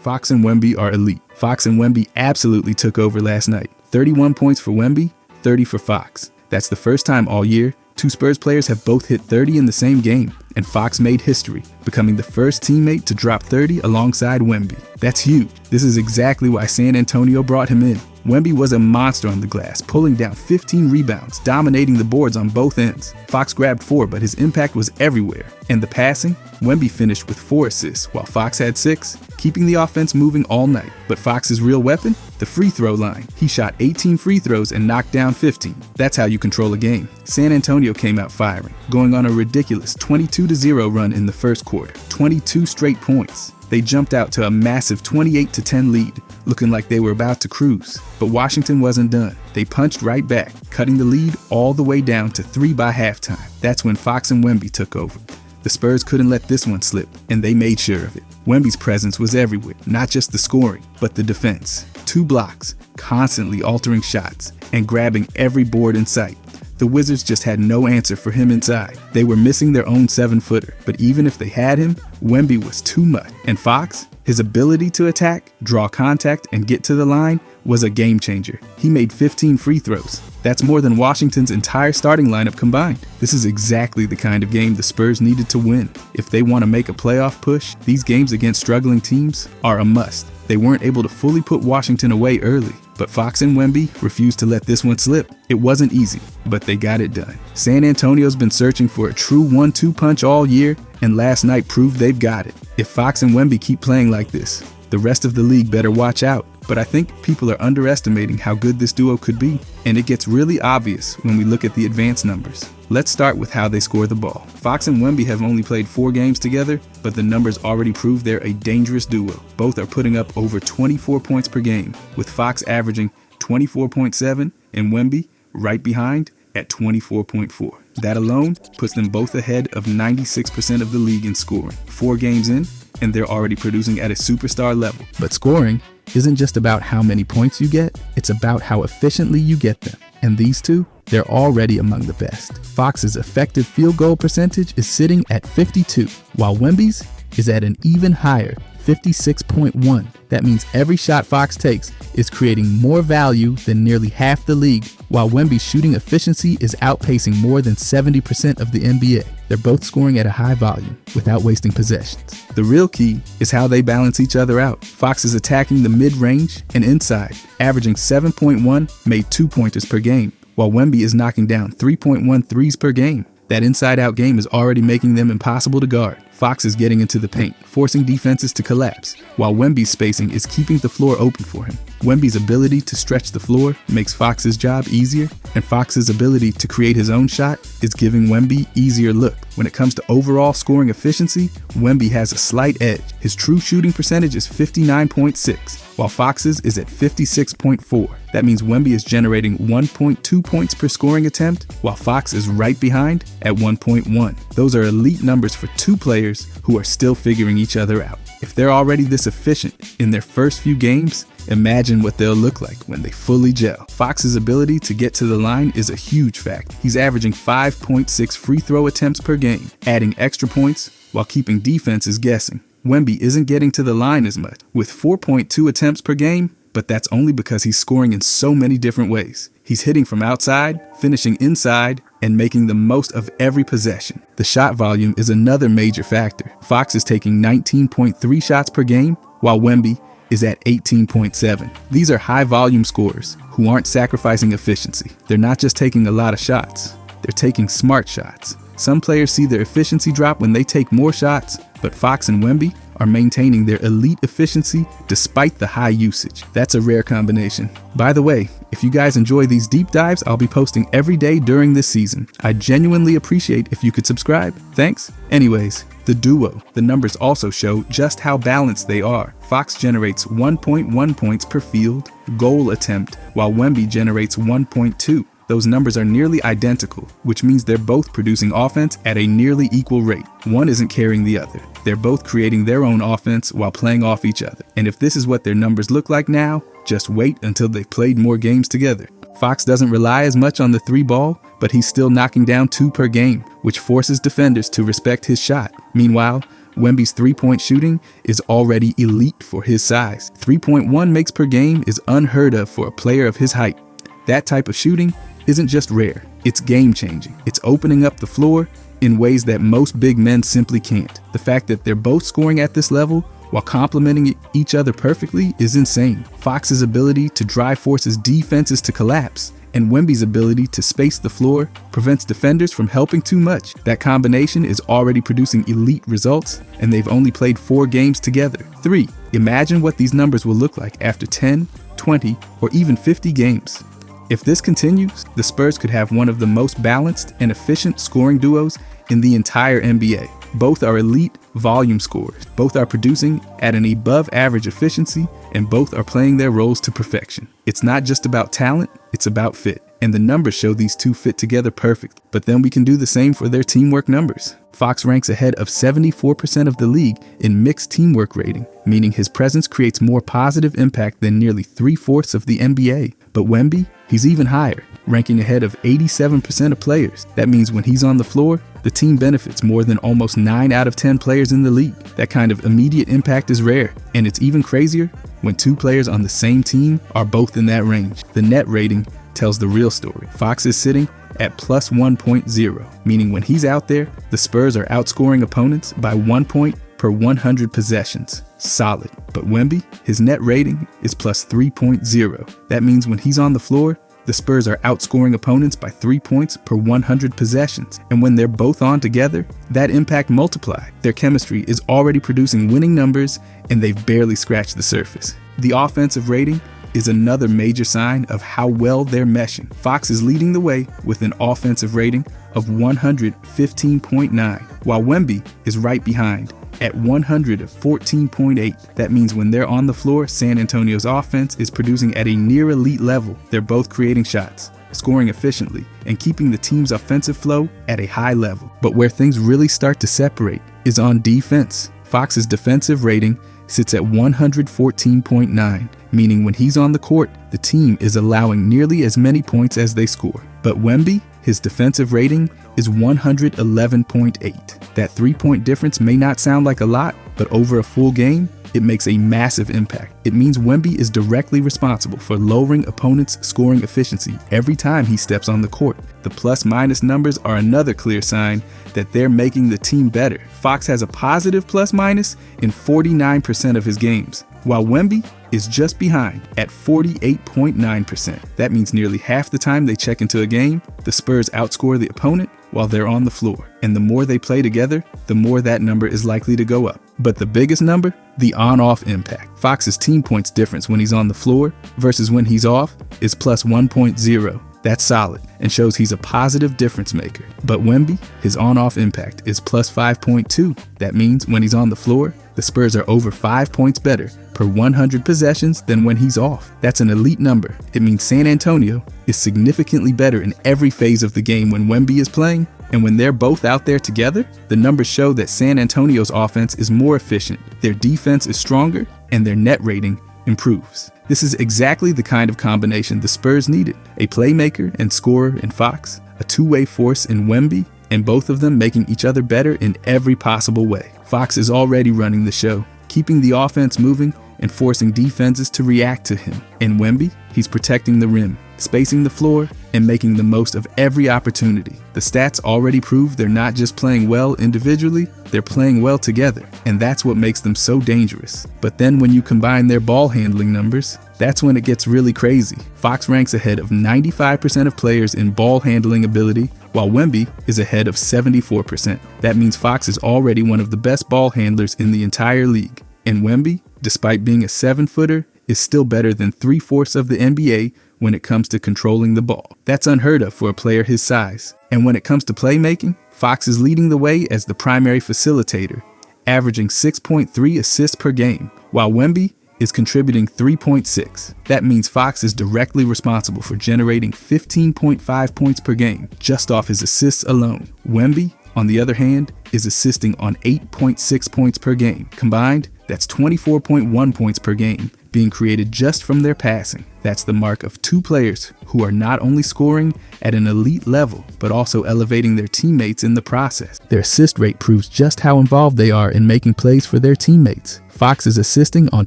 Fox and Wemby are elite. Fox and Wemby absolutely took over last night. 31 points for Wemby, 30 for Fox. That's the first time all year two Spurs players have both hit 30 in the same game, and Fox made history, becoming the first teammate to drop 30 alongside Wemby. That's huge. This is exactly why San Antonio brought him in. Wemby was a monster on the glass, pulling down 15 rebounds, dominating the boards on both ends. Fox grabbed 4, but his impact was everywhere. And the passing? Wemby finished with 4 assists, while Fox had 6, keeping the offense moving all night. But Fox's real weapon? The free throw line. He shot 18 free throws and knocked down 15. That's how you control a game. San Antonio came out firing, going on a ridiculous 22-0 run in the first quarter. 22 straight points. They jumped out to a massive 28-10 lead, looking like they were about to cruise. But Washington wasn't done. They punched right back, cutting the lead all the way down to 3 by halftime. That's when Fox and Wemby took over. The Spurs couldn't let this one slip, and they made sure of it. Wemby's presence was everywhere, not just the scoring, but the defense. 2 blocks, constantly altering shots, and grabbing every board in sight. The Wizards just had no answer for him inside. They were missing their own 7-footer, but even if they had him, Wemby was too much. And Fox, his ability to attack, draw contact, and get to the line was a game changer. He made 15 free throws. That's more than Washington's entire starting lineup combined. This is exactly the kind of game the Spurs needed to win. If they want to make a playoff push, these games against struggling teams are a must. They weren't able to fully put Washington away early, but Fox and Wemby refused to let this one slip. It wasn't easy, but they got it done. San Antonio's been searching for a true 1-2 punch all year, and last night proved they've got it. If Fox and Wemby keep playing like this, the rest of the league better watch out. But I think people are underestimating how good this duo could be, and it gets really obvious when we look at the advanced numbers. Let's start with how they score the ball. Fox and Wemby have only played 4 games together, but the numbers already prove they're a dangerous duo. Both are putting up over 24 points per game, with Fox averaging 24.7 and Wemby right behind at 24.4. That alone puts them both ahead of 96% of the league in scoring. 4 games in, and they're already producing at a superstar level. But scoring isn't just about how many points you get, it's about how efficiently you get them. And these two, they're already among the best. Fox's effective field goal percentage is sitting at 52, while Wemby's is at an even higher 56.1. That means every shot Fox takes is creating more value than nearly half the league, while Wemby's shooting efficiency is outpacing more than 70% of the NBA. They're both scoring at a high volume without wasting possessions. The real key is how they balance each other out. Fox is attacking the mid-range and inside, averaging 7.1 made 2-pointers per game, while Wemby is knocking down 3.1 threes per game. That inside-out game is already making them impossible to guard. Fox is getting into the paint, forcing defenses to collapse, while Wemby's spacing is keeping the floor open for him. Wemby's ability to stretch the floor makes Fox's job easier, and Fox's ability to create his own shot is giving Wemby easier look. When it comes to overall scoring efficiency, Wemby has a slight edge. His true shooting percentage is 59.6, while Fox's is at 56.4. That means Wemby is generating 1.2 points per scoring attempt, while Fox is right behind at 1.1. Those are elite numbers for 2 players who are still figuring each other out. If they're already this efficient in their first few games, imagine what they'll look like when they fully gel. Fox's ability to get to the line is a huge factor. He's averaging 5.6 free throw attempts per game, adding extra points while keeping defenses guessing. Wemby isn't getting to the line as much, with 4.2 attempts per game, but that's only because he's scoring in so many different ways. He's hitting from outside, finishing inside, and making the most of every possession. The shot volume is another major factor. Fox is taking 19.3 shots per game, while Wemby is at 18.7. These are high volume scorers who aren't sacrificing efficiency. They're not just taking a lot of shots, they're taking smart shots. Some players see their efficiency drop when they take more shots, but Fox and Wemby are maintaining their elite efficiency despite the high usage. That's a rare combination. By the way, if you guys enjoy these deep dives, I'll be posting every day during this season. I genuinely appreciate if you could subscribe. Thanks. Anyways, the duo. The numbers also show just how balanced they are. Fox generates 1.1 points per field goal attempt, while Wemby generates 1.2. Those numbers are nearly identical, which means they're both producing offense at a nearly equal rate. One isn't carrying the other. They're both creating their own offense while playing off each other. And if this is what their numbers look like now, just wait until they've played more games together. Fox doesn't rely as much on the 3 ball, but he's still knocking down 2 per game, which forces defenders to respect his shot. Meanwhile, Wemby's three-point shooting is already elite for his size. 3.1 makes per game is unheard of for a player of his height. That type of shooting isn't just rare, it's game-changing. It's opening up the floor in ways that most big men simply can't. The fact that they're both scoring at this level while complementing each other perfectly is insane. Fox's ability to drive forces defenses to collapse, and Wemby's ability to space the floor prevents defenders from helping too much. That combination is already producing elite results, and they've only played 4 games together. 3. Imagine what these numbers will look like after 10, 20, or even 50 games. If this continues, the Spurs could have one of the most balanced and efficient scoring duos in the entire NBA. Both are elite volume scorers. Both are producing at an above average efficiency, and both are playing their roles to perfection. It's not just about talent, it's about fit. And the numbers show these two fit together perfectly. But then we can do the same for their teamwork numbers. Fox ranks ahead of 74% of the league in mixed teamwork rating, meaning his presence creates more positive impact than nearly 3/4 of the NBA. But Wemby, he's even higher, ranking ahead of 87% of players. That means when he's on the floor, the team benefits more than almost 9 out of 10 players in the league. That kind of immediate impact is rare, and it's even crazier when 2 players on the same team are both in that range. The net rating tells the real story. Fox is sitting at plus 1.0, meaning when he's out there, the Spurs are outscoring opponents by 1 point per 100 possessions. Solid. But Wemby, his net rating is plus 3.0. That means when he's on the floor, the Spurs are outscoring opponents by 3 points per 100 possessions. And when they're both on together, that impact multiplied. Their chemistry is already producing winning numbers, and they've barely scratched the surface. The offensive rating is another major sign of how well they're meshing. Fox is leading the way with an offensive rating of 115.9, while Wemby is right behind at 114.8. That means when they're on the floor, San Antonio's offense is producing at a near elite level. They're both creating shots, scoring efficiently, and keeping the team's offensive flow at a high level. But where things really start to separate is on defense. Fox's defensive rating sits at 114.9, meaning when he's on the court, the team is allowing nearly as many points as they score. But Wemby, his defensive rating is 111.8. That 3-point difference may not sound like a lot, but over a full game, it makes a massive impact. It means Wemby is directly responsible for lowering opponents' scoring efficiency every time he steps on the court. The plus-minus numbers are another clear sign that they're making the team better. Fox has a positive plus-minus in 49% of his games, while Wemby is just behind at 48.9%. That means nearly half the time they check into a game, the Spurs outscore the opponent while they're on the floor. And the more they play together, the more that number is likely to go up. But the biggest number, the on-off impact. Fox's team points difference when he's on the floor versus when he's off is plus 1.0. That's solid and shows he's a positive difference maker. But Wemby, his on-off impact is plus 5.2. That means when he's on the floor, the Spurs are over 5 points better per 100 possessions than when he's off. That's an elite number. It means San Antonio is significantly better in every phase of the game when Wemby is playing, and when they're both out there together, the numbers show that San Antonio's offense is more efficient, their defense is stronger, and their net rating improves. This is exactly the kind of combination the Spurs needed. A playmaker and scorer in Fox, a two-way force in Wemby, and both of them making each other better in every possible way. Fox is already running the show, keeping the offense moving and forcing defenses to react to him. And Wemby, he's protecting the rim, spacing the floor, and making the most of every opportunity. The stats already prove they're not just playing well individually, they're playing well together, and that's what makes them so dangerous. But then when you combine their ball handling numbers, that's when it gets really crazy. Fox ranks ahead of 95% of players in ball handling ability, while Wemby is ahead of 74%. That means Fox is already one of the best ball handlers in the entire league. And Wemby, despite being a 7-footer, is still better than 3/4 of the NBA when it comes to controlling the ball. That's unheard of for a player his size. And when it comes to playmaking, Fox is leading the way as the primary facilitator, averaging 6.3 assists per game, while Wemby is contributing 3.6. That means Fox is directly responsible for generating 15.5 points per game just off his assists alone. Wemby, on the other hand, is assisting on 8.6 points per game. Combined, That's 24.1 points per game being created just from their passing. That's the mark of two players who are not only scoring at an elite level, but also elevating their teammates in the process. Their assist rate proves just how involved they are in making plays for their teammates. Fox is assisting on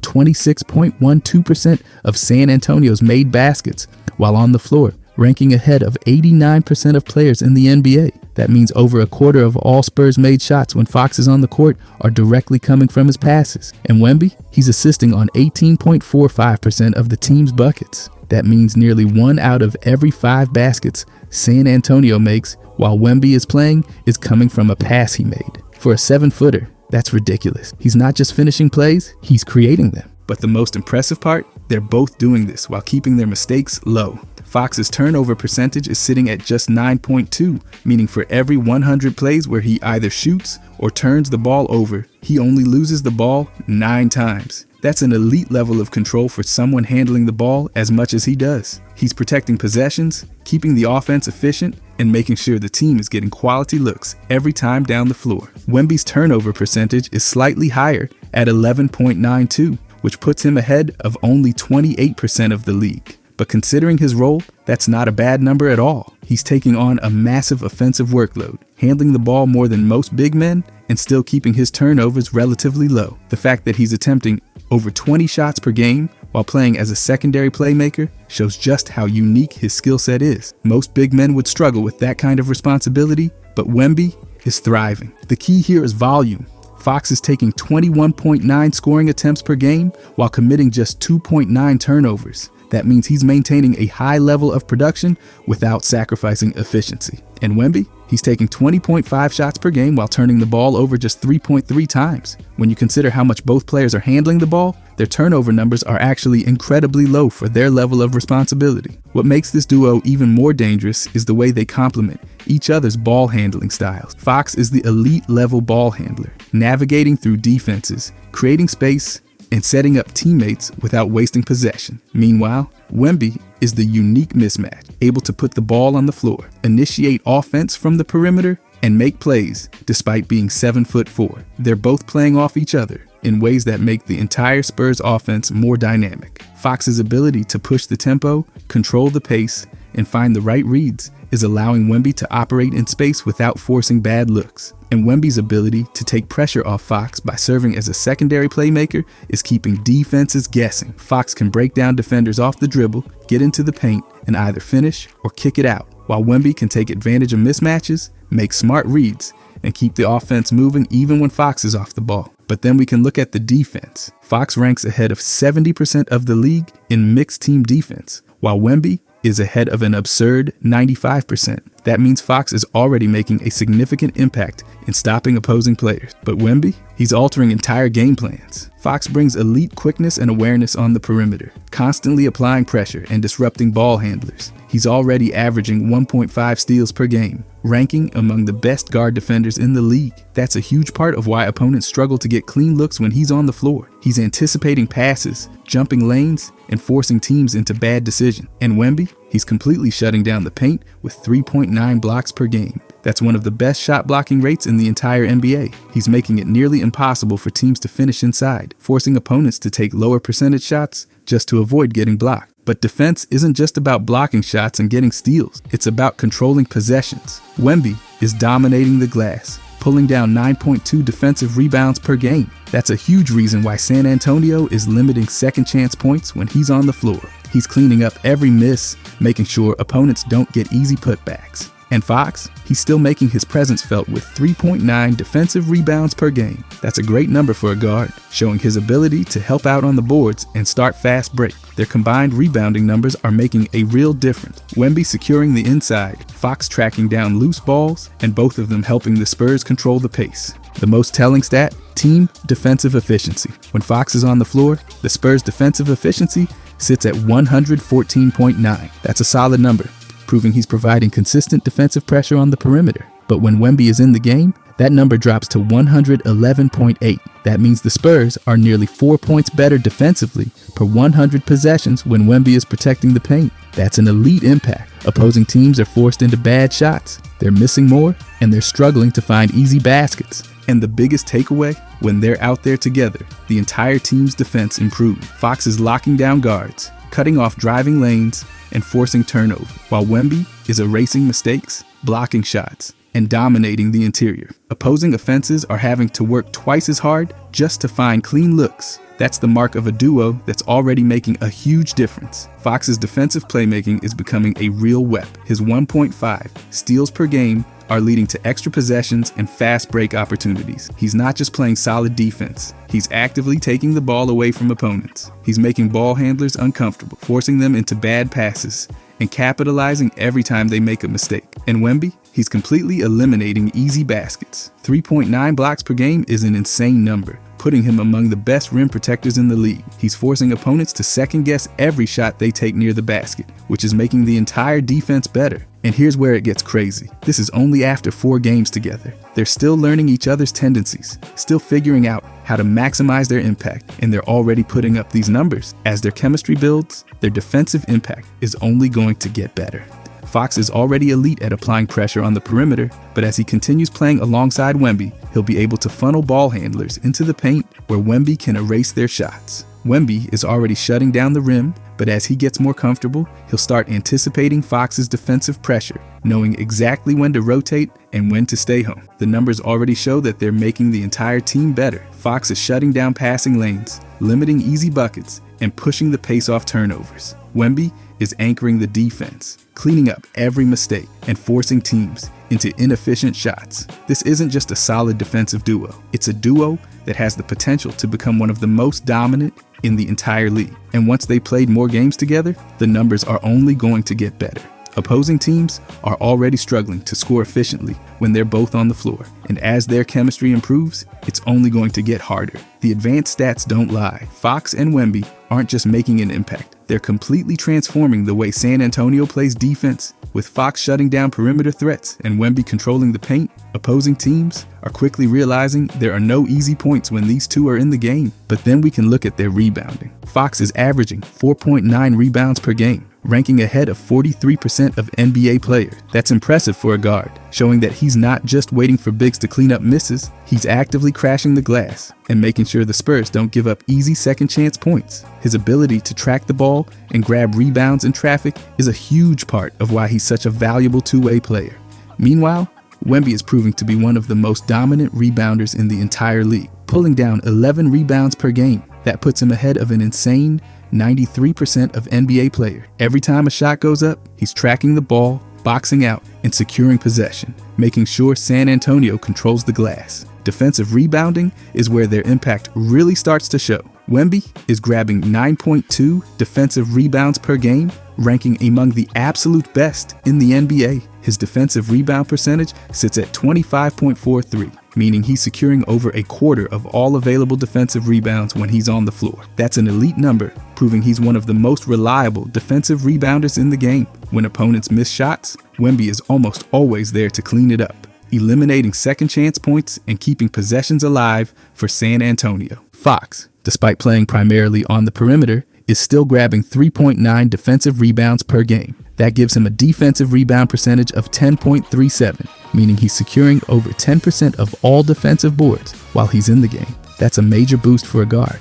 26.12% of San Antonio's made baskets while on the floor, ranking ahead of 89% of players in the NBA. That means over a quarter of all Spurs made shots when Fox is on the court are directly coming from his passes. And Wemby, he's assisting on 18.45% of the team's buckets. That means nearly 1 out of every 5 baskets San Antonio makes while Wemby is playing is coming from a pass he made. For a 7-footer, that's ridiculous. He's not just finishing plays, he's creating them. But the most impressive part, they're both doing this while keeping their mistakes low. Fox's turnover percentage is sitting at just 9.2, meaning for every 100 plays where he either shoots or turns the ball over, he only loses the ball 9 times. That's an elite level of control for someone handling the ball as much as he does. He's protecting possessions, keeping the offense efficient, and making sure the team is getting quality looks every time down the floor. Wemby's turnover percentage is slightly higher at 11.92, which puts him ahead of only 28% of the league. But considering his role, that's not a bad number at all. He's taking on a massive offensive workload, handling the ball more than most big men and still keeping his turnovers relatively low. The fact that he's attempting over 20 shots per game while playing as a secondary playmaker shows just how unique his skill set is. Most big men would struggle with that kind of responsibility, but Wemby is thriving. The key here is volume. Fox is taking 21.9 scoring attempts per game while committing just 2.9 turnovers. That means he's maintaining a high level of production without sacrificing efficiency. And Wemby, he's taking 20.5 shots per game while turning the ball over just 3.3 times. When you consider how much both players are handling the ball, their turnover numbers are actually incredibly low for their level of responsibility. What makes this duo even more dangerous is the way they complement each other's ball handling styles. Fox is the elite level ball handler, navigating through defenses, creating space, and setting up teammates without wasting possession. Meanwhile, Wemby is the unique mismatch, able to put the ball on the floor, initiate offense from the perimeter, and make plays despite being 7'4". They're both playing off each other in ways that make the entire Spurs offense more dynamic. Fox's ability to push the tempo, control the pace, and find the right reads is allowing Wemby to operate in space without forcing bad looks. And Wemby's ability to take pressure off Fox by serving as a secondary playmaker is keeping defenses guessing. Fox can break down defenders off the dribble, get into the paint, and either finish or kick it out, while Wemby can take advantage of mismatches, make smart reads, and keep the offense moving even when Fox is off the ball. But then we can look at the defense. Fox ranks ahead of 70% of the league in mixed team defense, while Wemby is ahead of an absurd 95%. That means Fox is already making a significant impact in stopping opposing players. But Wemby, he's altering entire game plans. Fox brings elite quickness and awareness on the perimeter, constantly applying pressure and disrupting ball handlers. He's already averaging 1.5 steals per game, ranking among the best guard defenders in the league. That's a huge part of why opponents struggle to get clean looks when he's on the floor. He's anticipating passes, jumping lanes, and forcing teams into bad decisions. And Wemby, he's completely shutting down the paint with 3.9 blocks per game. That's one of the best shot blocking rates in the entire NBA. He's making it nearly impossible for teams to finish inside, forcing opponents to take lower percentage shots just to avoid getting blocked. But defense isn't just about blocking shots and getting steals. It's about controlling possessions. Wemby is dominating the glass, pulling down 9.2 defensive rebounds per game. That's a huge reason why San Antonio is limiting second chance points when he's on the floor. He's cleaning up every miss, making sure opponents don't get easy putbacks. And Fox, he's still making his presence felt with 3.9 defensive rebounds per game. That's a great number for a guard, showing his ability to help out on the boards and start fast break. Their combined rebounding numbers are making a real difference. Wemby securing the inside, Fox tracking down loose balls, and both of them helping the Spurs control the pace. The most telling stat, team defensive efficiency. When Fox is on the floor, the Spurs' defensive efficiency sits at 114.9. That's a solid number, proving he's providing consistent defensive pressure on the perimeter. But when Wemby is in the game, that number drops to 111.8. That means the Spurs are nearly 4 points better defensively per 100 possessions when Wemby is protecting the paint. That's an elite impact. Opposing teams are forced into bad shots, they're missing more, and they're struggling to find easy baskets. And the biggest takeaway? When they're out there together, the entire team's defense improves. Fox is locking down guards, cutting off driving lanes, and forcing turnover, while Wemby is erasing mistakes, blocking shots, and dominating the interior. Opposing offenses are having to work twice as hard just to find clean looks. That's the mark of a duo that's already making a huge difference. Fox's defensive playmaking is becoming a real weapon. His 1.5 steals per game are leading to extra possessions and fast break opportunities. He's not just playing solid defense. He's actively taking the ball away from opponents. He's making ball handlers uncomfortable, forcing them into bad passes, and capitalizing every time they make a mistake. And Wemby, he's completely eliminating easy baskets. 3.9 blocks per game is an insane number, putting him among the best rim protectors in the league. He's forcing opponents to second-guess every shot they take near the basket, which is making the entire defense better. And here's where it gets crazy. This is only after 4 games together. They're still learning each other's tendencies, still figuring out how to maximize their impact, and they're already putting up these numbers. As their chemistry builds, their defensive impact is only going to get better. Fox is already elite at applying pressure on the perimeter, but as he continues playing alongside Wemby, he'll be able to funnel ball handlers into the paint where Wemby can erase their shots. Wemby is already shutting down the rim, but as he gets more comfortable, he'll start anticipating Fox's defensive pressure, knowing exactly when to rotate and when to stay home. The numbers already show that they're making the entire team better. Fox is shutting down passing lanes, limiting easy buckets, and pushing the pace off turnovers. Wemby is anchoring the defense, cleaning up every mistake, and forcing teams into inefficient shots. This isn't just a solid defensive duo. It's a duo that has the potential to become one of the most dominant in the entire league. And once they played more games together, the numbers are only going to get better. Opposing teams are already struggling to score efficiently when they're both on the floor, and as their chemistry improves, it's only going to get harder. The advanced stats don't lie. Fox and Wemby aren't just making an impact, they're completely transforming the way San Antonio plays defense. With Fox shutting down perimeter threats and Wemby controlling the paint, opposing teams are quickly realizing there are no easy points when these two are in the game. But then we can look at their rebounding. Fox is averaging 4.9 rebounds per game, ranking ahead of 43% of NBA players. That's impressive for a guard, showing that he's not just waiting for bigs to clean up misses, he's actively crashing the glass and making sure the Spurs don't give up easy second chance points. His ability to track the ball and grab rebounds in traffic is a huge part of why he's such a valuable two-way player. Meanwhile, Wemby is proving to be one of the most dominant rebounders in the entire league, pulling down 11 rebounds per game. That puts him ahead of an insane 93% of NBA players. Every time a shot goes up, he's tracking the ball, boxing out, and securing possession, making sure San Antonio controls the glass. Defensive rebounding is where their impact really starts to show. Wemby is grabbing 9.2 defensive rebounds per game, ranking among the absolute best in the NBA. His defensive rebound percentage sits at 25.43, meaning he's securing over a quarter of all available defensive rebounds when he's on the floor. That's an elite number, proving he's one of the most reliable defensive rebounders in the game. When opponents miss shots, Wemby is almost always there to clean it up, eliminating second chance points and keeping possessions alive for San Antonio. Fox, despite playing primarily on the perimeter, is still grabbing 3.9 defensive rebounds per game. That gives him a defensive rebound percentage of 10.37, meaning he's securing over 10% of all defensive boards while he's in the game. That's a major boost for a guard,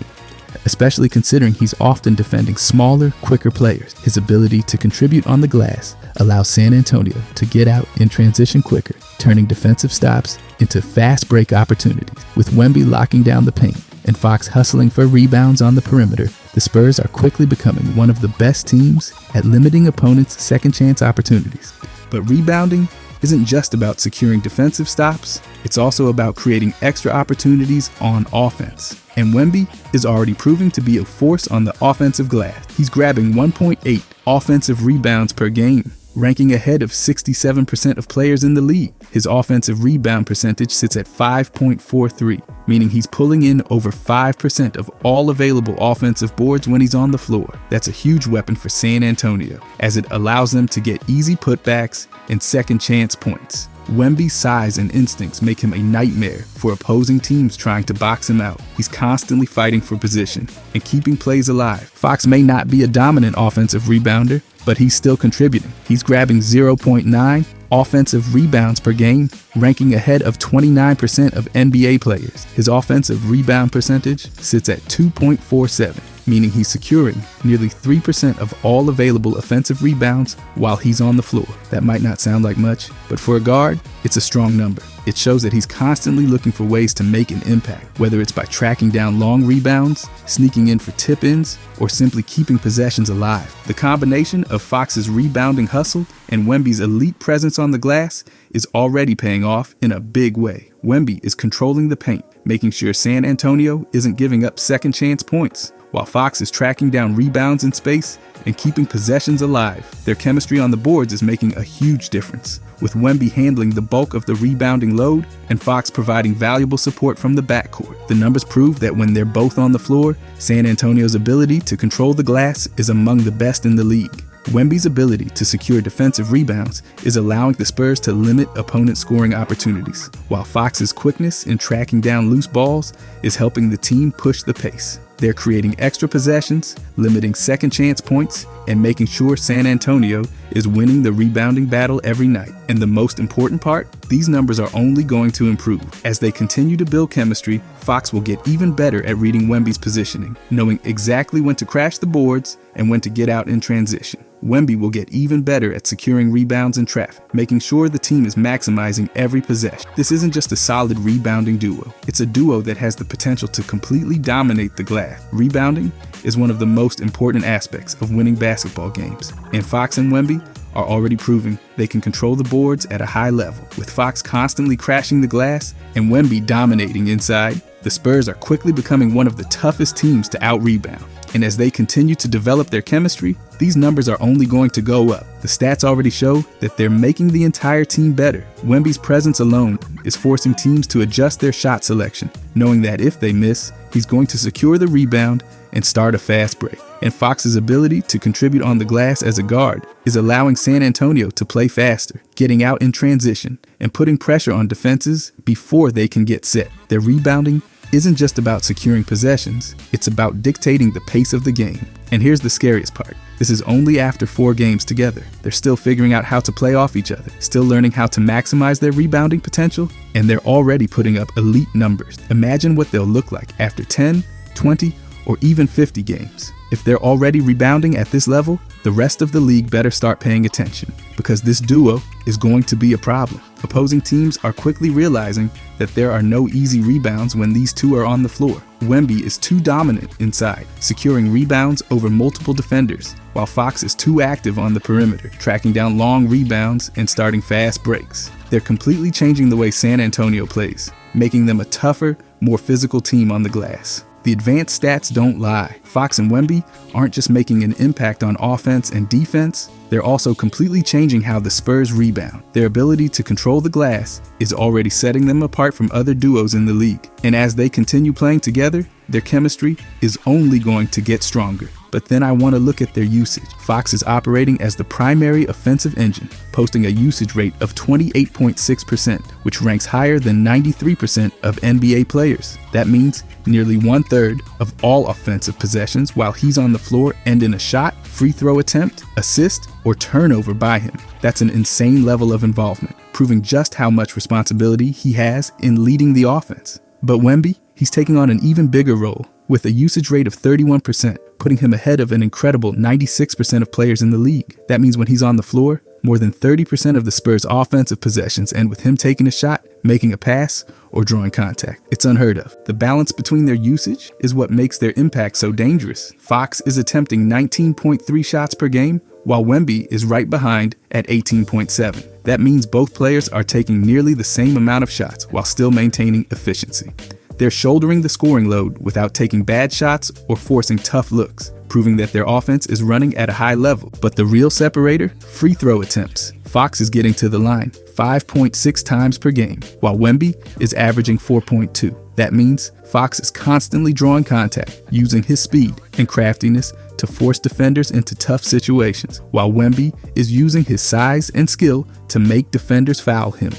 especially considering he's often defending smaller, quicker players. His ability to contribute on the glass allows San Antonio to get out in transition quicker, turning defensive stops into fast break opportunities. With Wemby locking down the paint and Fox hustling for rebounds on the perimeter, the Spurs are quickly becoming one of the best teams at limiting opponents' second chance opportunities. But rebounding isn't just about securing defensive stops, it's also about creating extra opportunities on offense. And Wemby is already proving to be a force on the offensive glass. He's grabbing 1.8 offensive rebounds per game, ranking ahead of 67% of players in the league. His offensive rebound percentage sits at 5.43, meaning he's pulling in over 5% of all available offensive boards when he's on the floor. That's a huge weapon for San Antonio, as it allows them to get easy putbacks and second chance points. Wemby's size and instincts make him a nightmare for opposing teams trying to box him out. He's constantly fighting for position and keeping plays alive. Fox may not be a dominant offensive rebounder, but he's still contributing. He's grabbing 0.9 offensive rebounds per game, ranking ahead of 29% of NBA players. His offensive rebound percentage sits at 2.47, meaning he's securing nearly 3% of all available offensive rebounds while he's on the floor. That might not sound like much, but for a guard, it's a strong number. It shows that he's constantly looking for ways to make an impact, whether it's by tracking down long rebounds, sneaking in for tip-ins, or simply keeping possessions alive. The combination of Fox's rebounding hustle and Wemby's elite presence on the glass is already paying off in a big way. Wemby is controlling the paint, making sure San Antonio isn't giving up second chance points, while Fox is tracking down rebounds in space and keeping possessions alive. Their chemistry on the boards is making a huge difference, with Wemby handling the bulk of the rebounding load and Fox providing valuable support from the backcourt. The numbers prove that when they're both on the floor, San Antonio's ability to control the glass is among the best in the league. Wemby's ability to secure defensive rebounds is allowing the Spurs to limit opponent scoring opportunities, while Fox's quickness in tracking down loose balls is helping the team push the pace. They're creating extra possessions, limiting second chance points, and making sure San Antonio is winning the rebounding battle every night. And the most important part, these numbers are only going to improve. As they continue to build chemistry, Fox will get even better at reading Wemby's positioning, knowing exactly when to crash the boards and when to get out in transition. Wemby will get even better at securing rebounds in traffic, making sure the team is maximizing every possession. This isn't just a solid rebounding duo. It's a duo that has the potential to completely dominate the glass. Rebounding is one of the most important aspects of winning basketball games, and Fox and Wemby are already proving they can control the boards at a high level. With Fox constantly crashing the glass and Wemby dominating inside, the Spurs are quickly becoming one of the toughest teams to out-rebound. And as they continue to develop their chemistry, these numbers are only going to go up. The stats already show that they're making the entire team better. Wemby's presence alone is forcing teams to adjust their shot selection, knowing that if they miss, he's going to secure the rebound and start a fast break. And Fox's ability to contribute on the glass as a guard is allowing San Antonio to play faster, getting out in transition, and putting pressure on defenses before they can get set. Their rebounding isn't just about securing possessions, it's about dictating the pace of the game. And here's the scariest part. This is only after 4 games together. They're still figuring out how to play off each other, still learning how to maximize their rebounding potential, and they're already putting up elite numbers. Imagine what they'll look like after 10, 20, or even 50 games. If they're already rebounding at this level, the rest of the league better start paying attention, because this duo is going to be a problem. Opposing teams are quickly realizing that there are no easy rebounds when these two are on the floor. Wemby is too dominant inside, securing rebounds over multiple defenders, while Fox is too active on the perimeter, tracking down long rebounds and starting fast breaks. They're completely changing the way San Antonio plays, making them a tougher, more physical team on the glass. The advanced stats don't lie. Fox and Wemby aren't just making an impact on offense and defense, they're also completely changing how the Spurs rebound. Their ability to control the glass is already setting them apart from other duos in the league. And as they continue playing together, their chemistry is only going to get stronger. But then I want to look at their usage. Fox is operating as the primary offensive engine, posting a usage rate of 28.6%, which ranks higher than 93% of NBA players. That means nearly 1/3 of all offensive possessions while he's on the floor end in a shot, free throw attempt, assist, or turnover by him. That's an insane level of involvement, proving just how much responsibility he has in leading the offense. But Wemby, he's taking on an even bigger role, with a usage rate of 31%, putting him ahead of an incredible 96% of players in the league. That means when he's on the floor, more than 30% of the Spurs' offensive possessions end with him taking a shot, making a pass, or drawing contact. It's unheard of. The balance between their usage is what makes their impact so dangerous. Fox is attempting 19.3 shots per game, while Wemby is right behind at 18.7. That means both players are taking nearly the same amount of shots while still maintaining efficiency. They're shouldering the scoring load without taking bad shots or forcing tough looks, proving that their offense is running at a high level. But the real separator? Free throw attempts. Fox is getting to the line 5.6 times per game, while Wemby is averaging 4.2. That means Fox is constantly drawing contact, using his speed and craftiness to force defenders into tough situations, while Wemby is using his size and skill to make defenders foul him.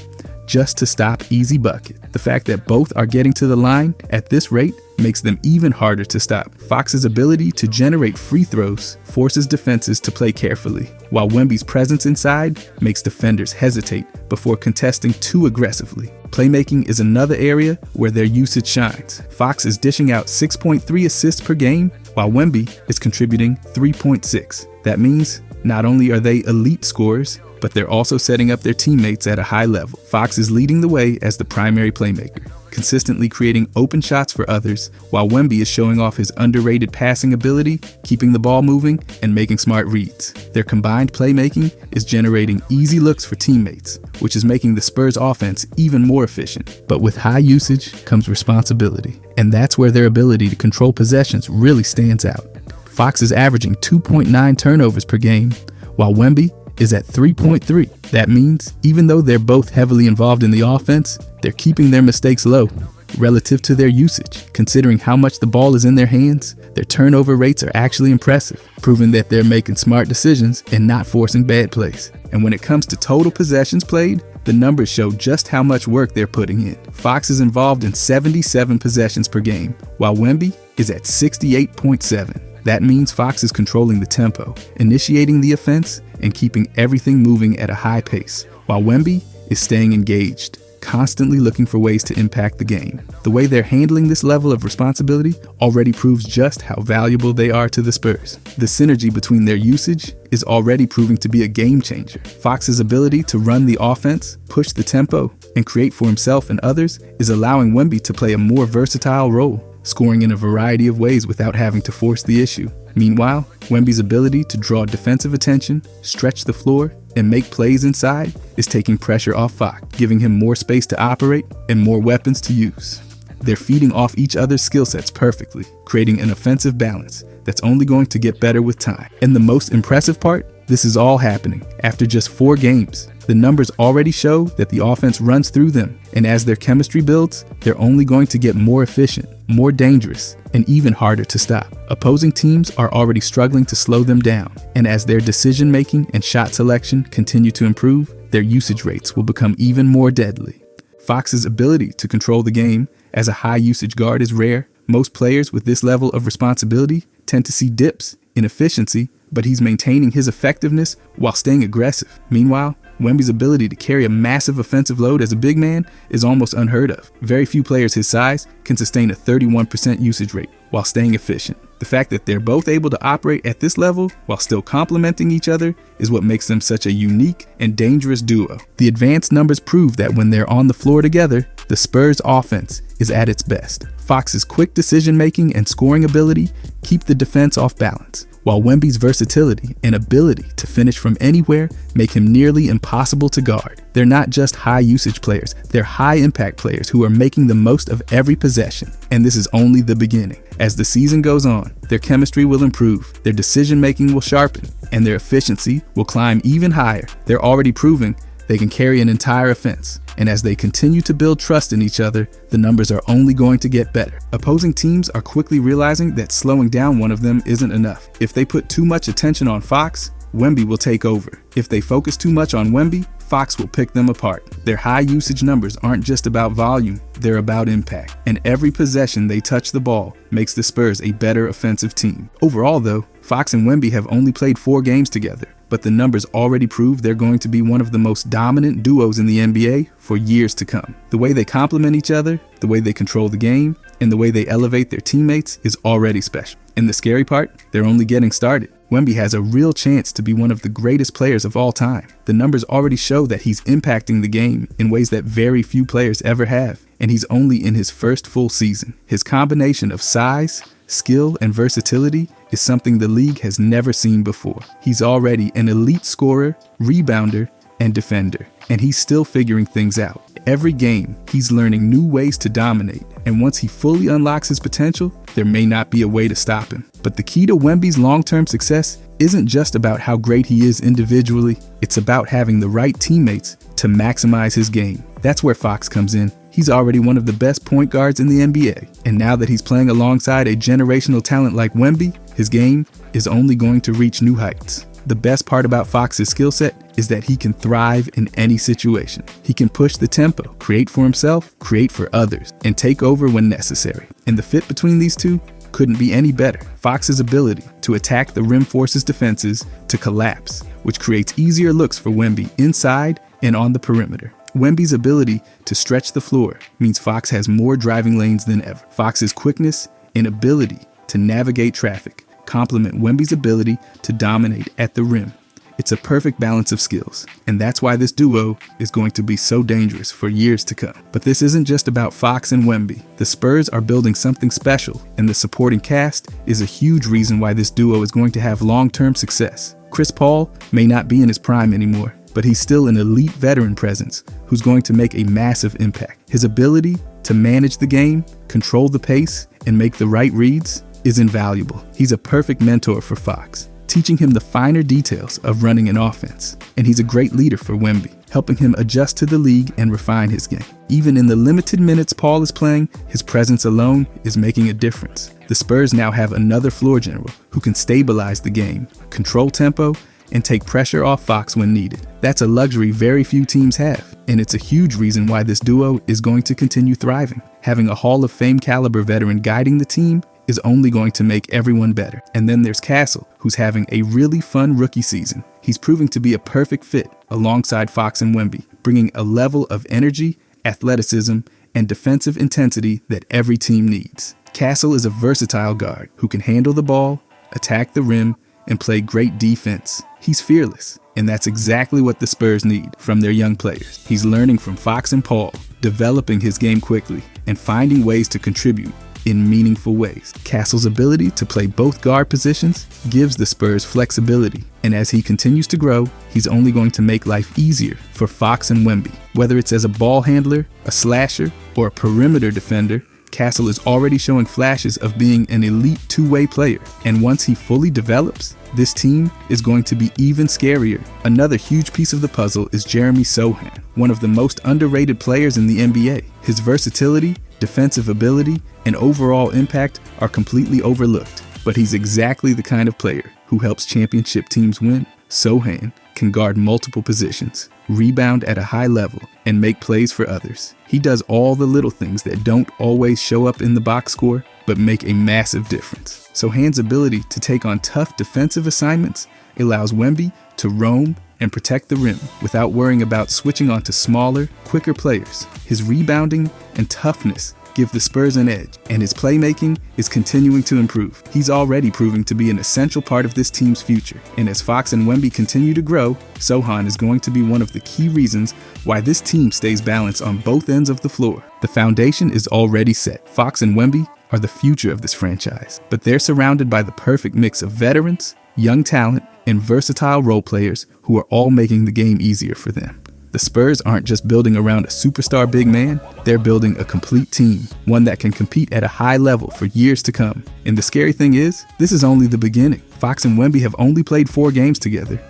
just to stop easy bucket. The fact that both are getting to the line at this rate makes them even harder to stop. Fox's ability to generate free throws forces defenses to play carefully, while Wemby's presence inside makes defenders hesitate before contesting too aggressively. Playmaking is another area where their usage shines. Fox is dishing out 6.3 assists per game, while Wemby is contributing 3.6. That means not only are they elite scorers, but they're also setting up their teammates at a high level. Fox is leading the way as the primary playmaker, consistently creating open shots for others, while Wemby is showing off his underrated passing ability, keeping the ball moving, and making smart reads. Their combined playmaking is generating easy looks for teammates, which is making the Spurs offense even more efficient. But with high usage comes responsibility, and that's where their ability to control possessions really stands out. Fox is averaging 2.9 turnovers per game, while Wemby is at 3.3. That means even though they're both heavily involved in the offense, they're keeping their mistakes low relative to their usage. Considering how much the ball is in their hands, their turnover rates are actually impressive, proving that they're making smart decisions and not forcing bad plays. And when it comes to total possessions played, the numbers show just how much work they're putting in. Fox is involved in 77 possessions per game, while Wemby is at 68.7. That means Fox is controlling the tempo, initiating the offense, and keeping everything moving at a high pace, while Wemby is staying engaged, constantly looking for ways to impact the game. The way they're handling this level of responsibility already proves just how valuable they are to the Spurs. The synergy between their usage is already proving to be a game changer. Fox's ability to run the offense, push the tempo, and create for himself and others is allowing Wemby to play a more versatile role, scoring in a variety of ways without having to force the issue. Meanwhile, Wemby's ability to draw defensive attention, stretch the floor, and make plays inside is taking pressure off Fox, giving him more space to operate and more weapons to use. They're feeding off each other's skill sets perfectly, creating an offensive balance that's only going to get better with time. And the most impressive part? This is all happening after just 4 games. The numbers already show that the offense runs through them, and as their chemistry builds, they're only going to get more efficient, more dangerous, and even harder to stop. Opposing teams are already struggling to slow them down, and as their decision-making and shot selection continue to improve, their usage rates will become even more deadly. Fox's ability to control the game as a high-usage guard is rare. Most players with this level of responsibility tend to see dips in efficiency, but he's maintaining his effectiveness while staying aggressive. Meanwhile, Wemby's ability to carry a massive offensive load as a big man is almost unheard of. Very few players his size can sustain a 31% usage rate while staying efficient. The fact that they're both able to operate at this level while still complementing each other is what makes them such a unique and dangerous duo. The advanced numbers prove that when they're on the floor together, the Spurs offense is at its best. Fox's quick decision-making and scoring ability keep the defense off balance, while Wemby's versatility and ability to finish from anywhere make him nearly impossible to guard. They're not just high-usage players, they're high-impact players who are making the most of every possession. And this is only the beginning. As the season goes on, their chemistry will improve, their decision-making will sharpen, and their efficiency will climb even higher. They're already proving they can carry an entire offense. And as they continue to build trust in each other, the numbers are only going to get better. Opposing teams are quickly realizing that slowing down one of them isn't enough. If they put too much attention on Fox, Wemby will take over. If they focus too much on Wemby, Fox will pick them apart. Their high usage numbers aren't just about volume, they're about impact. And every possession they touch the ball makes the Spurs a better offensive team. Overall though, Fox and Wemby have only played 4 games together, but the numbers already prove they're going to be one of the most dominant duos in the NBA for years to come. The way they complement each other, the way they control the game, and the way they elevate their teammates is already special. And the scary part? They're only getting started. Wemby has a real chance to be one of the greatest players of all time. The numbers already show that he's impacting the game in ways that very few players ever have, and he's only in his first full season. His combination of size, skill, and versatility is something the league has never seen before. He's already an elite scorer, rebounder, and defender, and he's still figuring things out. Every game, he's learning new ways to dominate, and once he fully unlocks his potential, there may not be a way to stop him. But the key to Wemby's long-term success isn't just about how great he is individually, it's about having the right teammates to maximize his game. That's where Fox comes in. He's already one of the best point guards in the NBA, and now that he's playing alongside a generational talent like Wemby, his game is only going to reach new heights. The best part about Fox's skill set is that he can thrive in any situation. He can push the tempo, create for himself, create for others, and take over when necessary. And the fit between these two couldn't be any better. Fox's ability to attack the rim forces defenses to collapse, which creates easier looks for Wemby inside and on the perimeter. Wemby's ability to stretch the floor means Fox has more driving lanes than ever. Fox's quickness and ability to navigate traffic complement Wemby's ability to dominate at the rim. It's a perfect balance of skills, and that's why this duo is going to be so dangerous for years to come. But this isn't just about Fox and Wemby. The Spurs are building something special, and the supporting cast is a huge reason why this duo is going to have long-term success. Chris Paul may not be in his prime anymore, but he's still an elite veteran presence who's going to make a massive impact. His ability to manage the game, control the pace, and make the right reads is invaluable. He's a perfect mentor for Fox, teaching him the finer details of running an offense. And he's a great leader for Wemby, helping him adjust to the league and refine his game. Even in the limited minutes Paul is playing, his presence alone is making a difference. The Spurs now have another floor general who can stabilize the game, control tempo, and take pressure off Fox when needed. That's a luxury very few teams have, and it's a huge reason why this duo is going to continue thriving. Having a Hall of Fame caliber veteran guiding the team is only going to make everyone better. And then there's Castle, who's having a really fun rookie season. He's proving to be a perfect fit alongside Fox and Wemby, bringing a level of energy, athleticism, and defensive intensity that every team needs. Castle is a versatile guard who can handle the ball, attack the rim, and play great defense. He's fearless, and that's exactly what the Spurs need from their young players. He's learning from Fox and Paul, developing his game quickly, and finding ways to contribute in meaningful ways. Castle's ability to play both guard positions gives the Spurs flexibility, and as he continues to grow, he's only going to make life easier for Fox and Wemby. Whether it's as a ball handler, a slasher, or a perimeter defender, Castle is already showing flashes of being an elite two-way player, and once he fully develops, this team is going to be even scarier. Another huge piece of the puzzle is Jeremy Sohan, one of the most underrated players in the NBA. His versatility, defensive ability, and overall impact are completely overlooked, but he's exactly the kind of player who helps championship teams win. Sohan can guard multiple positions, rebound at a high level, and make plays for others. He does all the little things that don't always show up in the box score, but make a massive difference. Sohan's ability to take on tough defensive assignments allows Wemby to roam and protect the rim without worrying about switching onto smaller, quicker players. His rebounding and toughness give the Spurs an edge, and his playmaking is continuing to improve. He's already proving to be an essential part of this team's future, and as Fox and Wemby continue to grow, Sohan is going to be one of the key reasons why this team stays balanced on both ends of the floor. The foundation is already set. Fox and Wemby are the future of this franchise, but they're surrounded by the perfect mix of veterans, young talent, and versatile role players who are all making the game easier for them. The Spurs aren't just building around a superstar big man, they're building a complete team, one that can compete at a high level for years to come. And the scary thing is, this is only the beginning. Fox and Wemby have only played 4 games together,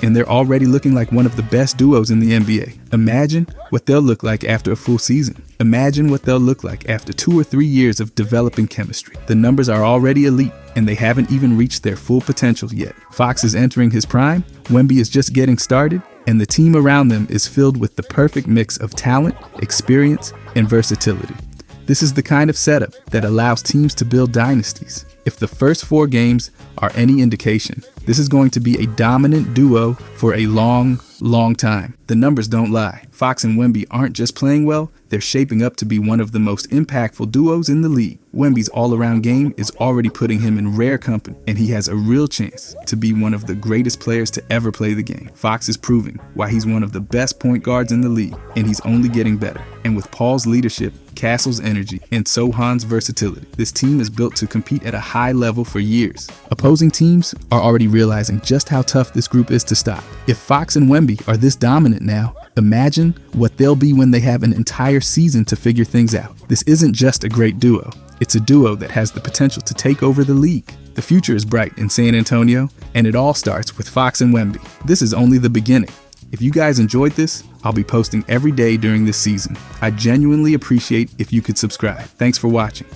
and they're already looking like one of the best duos in the NBA. Imagine what they'll look like after a full season. Imagine what they'll look like after 2 or 3 years of developing chemistry. The numbers are already elite, and they haven't even reached their full potential yet. Fox is entering his prime, Wemby is just getting started, and the team around them is filled with the perfect mix of talent, experience, and versatility. This is the kind of setup that allows teams to build dynasties. If the first 4 games are any indication, this is going to be a dominant duo for a long time. The numbers don't lie. Fox and Wemby aren't just playing well, they're shaping up to be one of the most impactful duos in the league. Wemby's all-around game is already putting him in rare company, and he has a real chance to be one of the greatest players to ever play the game. Fox is proving why he's one of the best point guards in the league, and he's only getting better. And with Paul's leadership, Castle's energy, and Sohan's versatility, this team is built to compete at a high level for years. Opposing teams are already realizing just how tough this group is to stop. If Fox and Wemby are this dominant now, imagine what they'll be when they have an entire season to figure things out. This isn't just a great duo, it's a duo that has the potential to take over the league. The future is bright in San Antonio, and it all starts with Fox and Wemby. This is only the beginning. If you guys enjoyed this, I'll be posting every day during this season. I genuinely appreciate if you could subscribe. Thanks for watching.